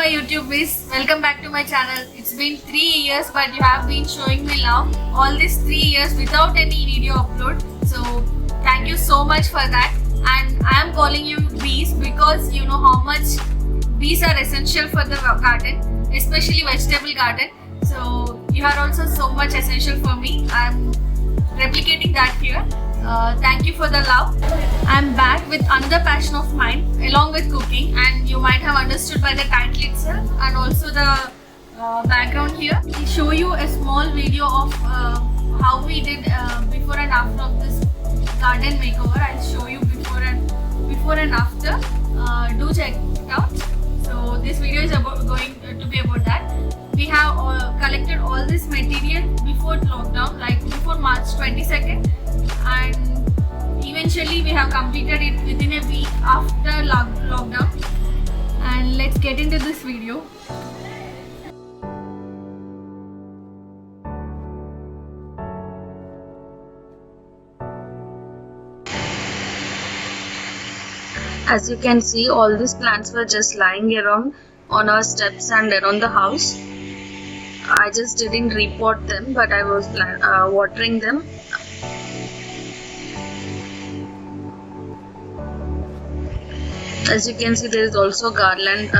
my YouTube is welcome back to my channel. It's been 3 years but you have been showing me love all these 3 years without any video upload. So thank you so much for that. And I am calling you bees because you know how much bees are essential for the garden, especially vegetable garden. So you are also so much essential for me. I am replicating that here. Thank you for the love. I'm back with another passion of mine along with cooking, and you might have understood by the title itself and also the background here. I'll show you a small video of how we did before and after of this garden makeover. I'll show you before and after. Do check it out. So this video is going to be about that. We have collected all this material before lockdown, like before March 22nd, and eventually we have completed it within a week after lockdown. And let's get into this video. As you can see, all these plants were just lying around on our steps and around the house. I just didn't repot them, but I was watering them. As you can see, there is also garland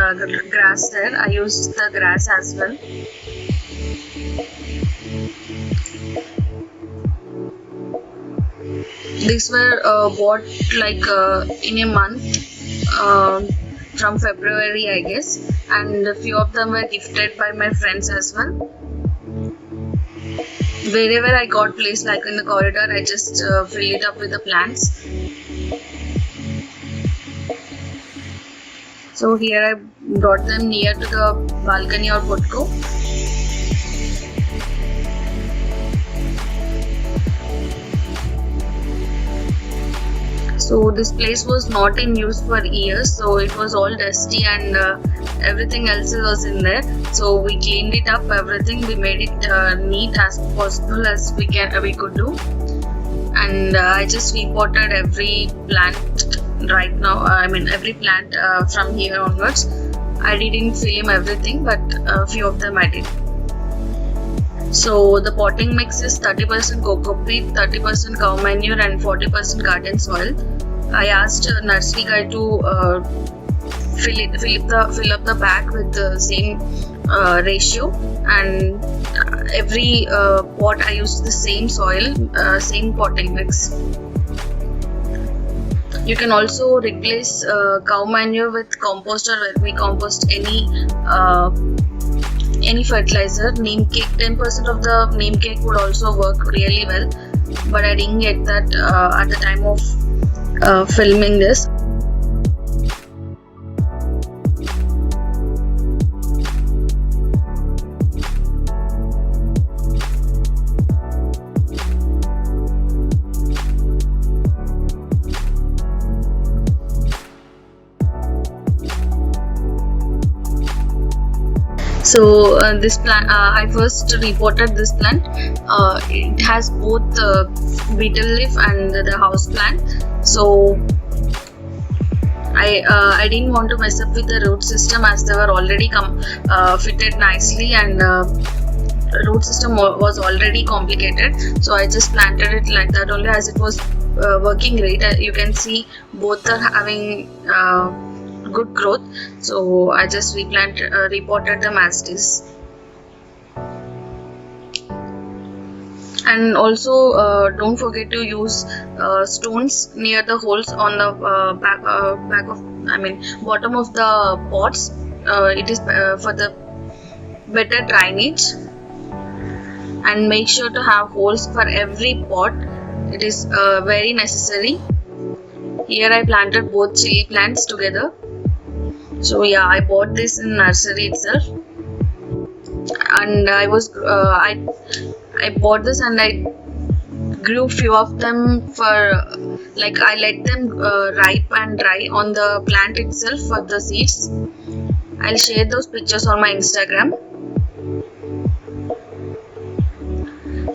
grass there. I used the grass as well. These were bought like in a month from February, I guess, and a few of them were gifted by my friends as well. Wherever I got placed, like in the corridor, I just fill it up with the plants. So here I brought them near to the balcony or portico. So this place was not in use for years, so it was all dusty and everything else was in there. So we cleaned it up, everything. We made it neat as possible as we could do. And I just repotted every plant right now. Every plant from here onwards. I didn't film everything, but a few of them I did. So the potting mix is 30% coco peat, 30% cow manure and 40% garden soil. I asked a nursery guy to fill up the bag with the same ratio, and every pot I used the same soil, same potting mix. You can also replace cow manure with compost or vermicompost, any fertilizer. Neem cake, 10% of the neem cake would also work really well, but I didn't get that at the time of filming this. So this plant, I first reported this plant. It has both beetle leaf and the house plant. So I didn't want to mess up with the root system, as they were already fitted nicely, and root system was already complicated. So I just planted it like that only, as it was working great. You can see both are having good growth, so I just repotted them as it is. And also don't forget to use stones near the holes on the bottom of the pots. It is for the better drainage, and make sure to have holes for every pot. It is very necessary. Here I planted both chili plants together. So yeah, I bought this in nursery itself, and I bought this and I grew few of them for I let them ripe and dry on the plant itself for the seeds. I'll share those pictures on my Instagram.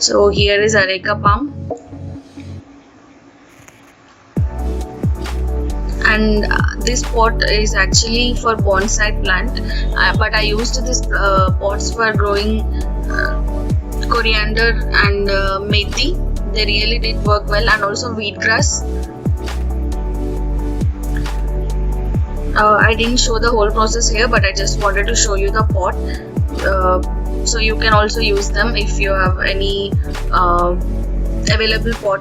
So here is Areca palm. And this pot is actually for bonsai plant, but I used this pots for growing coriander and methi. They really did work well, and also wheatgrass. I didn't show the whole process here, but I just wanted to show you the pot, so you can also use them if you have any available pot.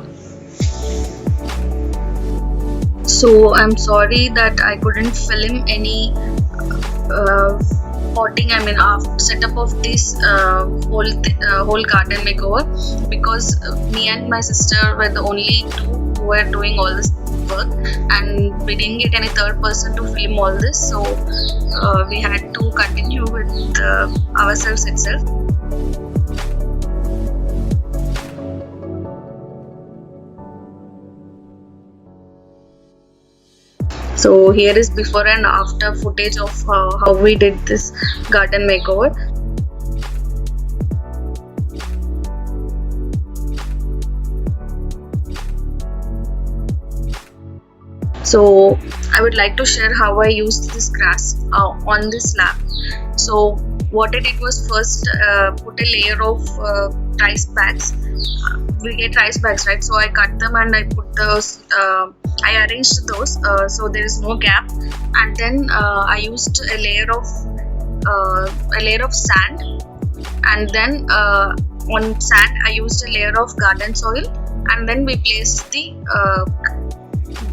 So I'm sorry that I couldn't film any potting, setup of this whole garden makeover, because me and my sister were the only two who were doing all this work, and we didn't get any third person to film all this, so we had to continue with ourselves itself. So here is before and after footage of how we did this garden makeover. So I would like to share how I used this grass on this slab. So what I did was first put a layer of rice bags. We get rice bags, right? So I cut them and I put those. I arranged those so there is no gap, and then I used a layer of sand, and then on sand I used a layer of garden soil, and then we placed the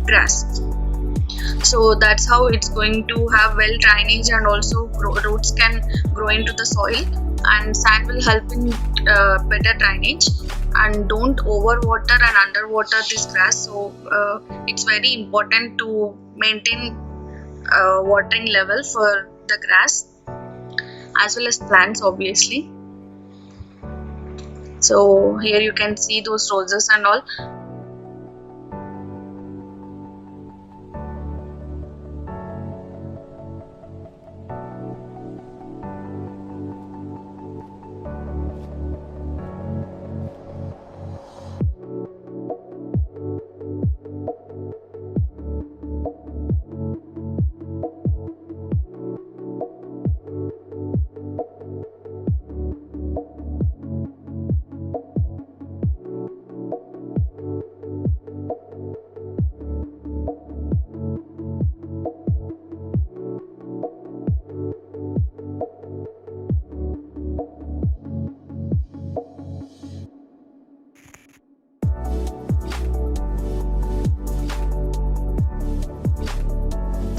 grass. So that's how it's going to have well drainage, and also roots can grow into the soil, and sand will help in better drainage. And don't overwater and underwater this grass. So it's very important to maintain watering level for the grass as well as plants, obviously. So here you can see those roses and all.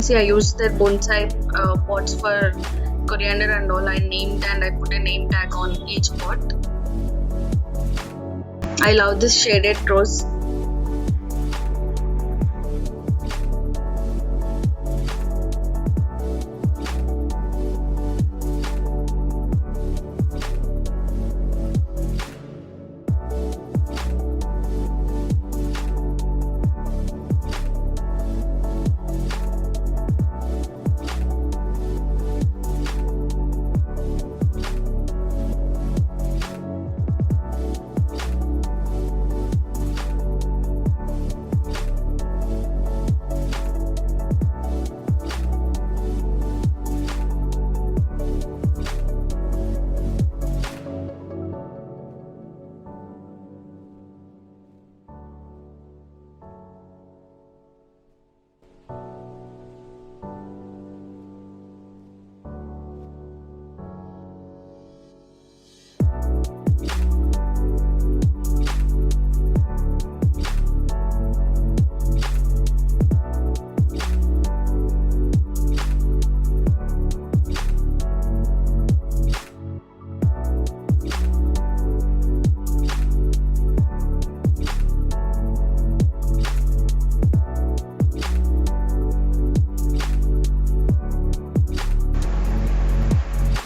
See, I used their bonsai pots for coriander and all. I named and I put a name tag on each pot. I love this shaded rose.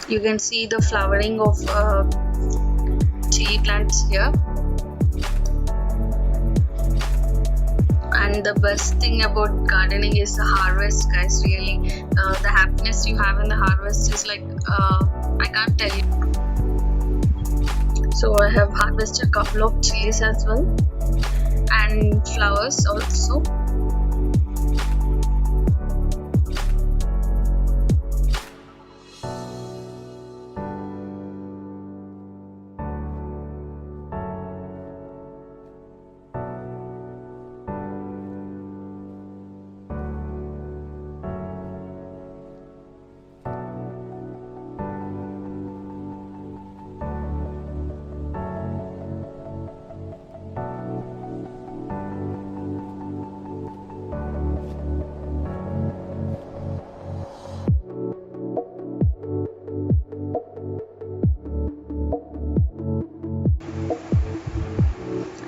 You can see the flowering of chili plants here. And the best thing about gardening is the harvest, guys. Really, the happiness you have in the harvest is like I can't tell you. So I have harvested a couple of chilies as well, and flowers also.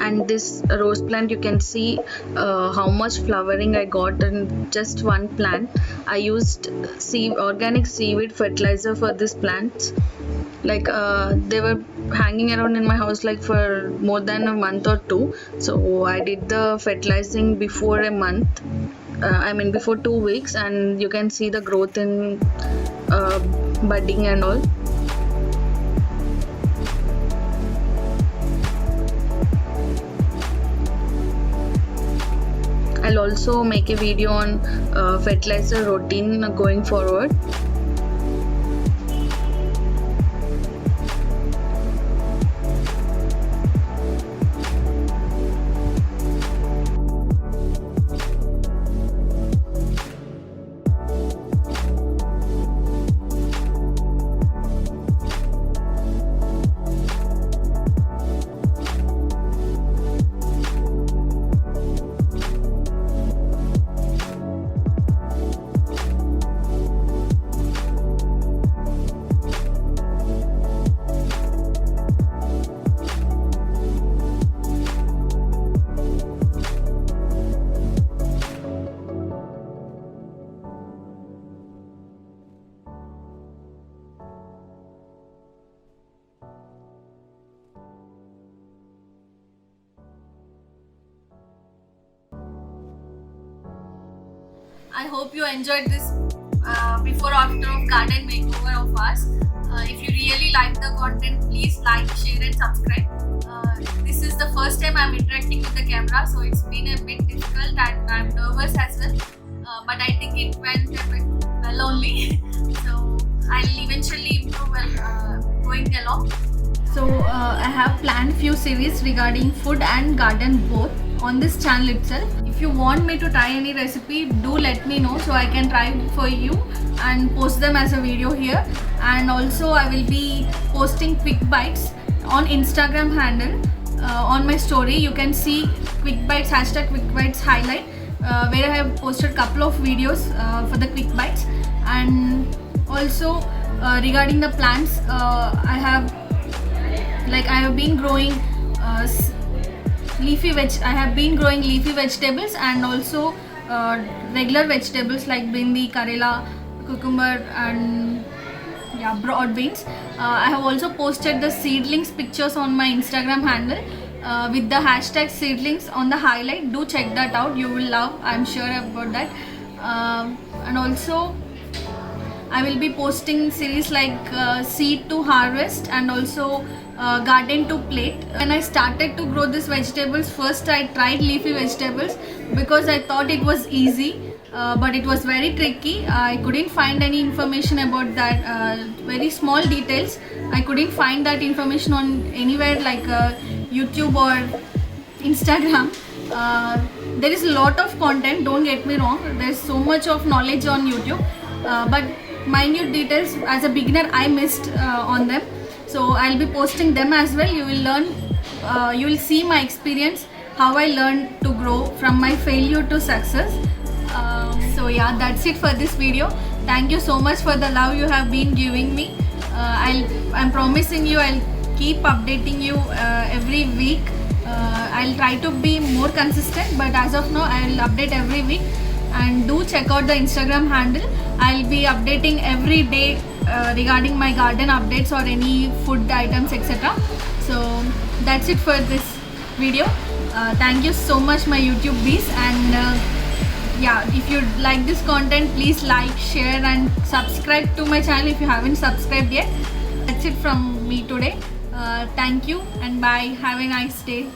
and this rose plant, you can see how much flowering I got in just one plant. I used organic seaweed fertilizer for this plants. Like they were hanging around in my house like for more than a month or two, so I did the fertilizing before a month, before 2 weeks, and you can see the growth in budding and all. I'll also make a video on fertilizer routine going forward. I hope you enjoyed this before after of garden makeover of ours. If you really like the content, please like, share and subscribe. This is the first time I'm interacting with the camera, so it's been a bit difficult and I'm nervous as well. But I think it went a bit well only. So I'll eventually improve while going along. So I have planned few series regarding food and garden both on this channel itself. If you want me to try any recipe, do let me know so I can try for you and post them as a video here. And also I will be posting quick bites on Instagram handle on my story. You can see quick bites, #quickbites highlight, where I have posted couple of videos for the quick bites. And also regarding the plants, I have been growing leafy vegetables and also regular vegetables like bindi, karela, cucumber and broad beans. I have also posted the seedlings pictures on my Instagram handle with the #seedlings on the highlight. Do check that out, you will love, I'm sure about that. And also I will be posting series like seed to harvest and also garden to plate. When I started to grow these vegetables, first I tried leafy vegetables because I thought it was easy, but it was very tricky. I couldn't find any information about that, very small details. I couldn't find that information on anywhere like YouTube or Instagram. There is a lot of content, don't get me wrong, there's so much of knowledge on YouTube, but minute details as a beginner I missed on them. So I'll be posting them as well. You will learn, you will see my experience, how I learned to grow from my failure to success. So yeah, that's it for this video. Thank you so much for the love you have been giving me. I'm promising you I'll keep updating you every week. I'll try to be more consistent, but as of now I'll update every week. And do check out the Instagram handle. I'll be updating every day regarding my garden updates or any food items, etc. So that's it for this video. Thank you so much my YouTube bees, and if you like this content, please like, share and subscribe to my channel if you haven't subscribed yet. That's it from me today. Thank you and bye. Have a nice day.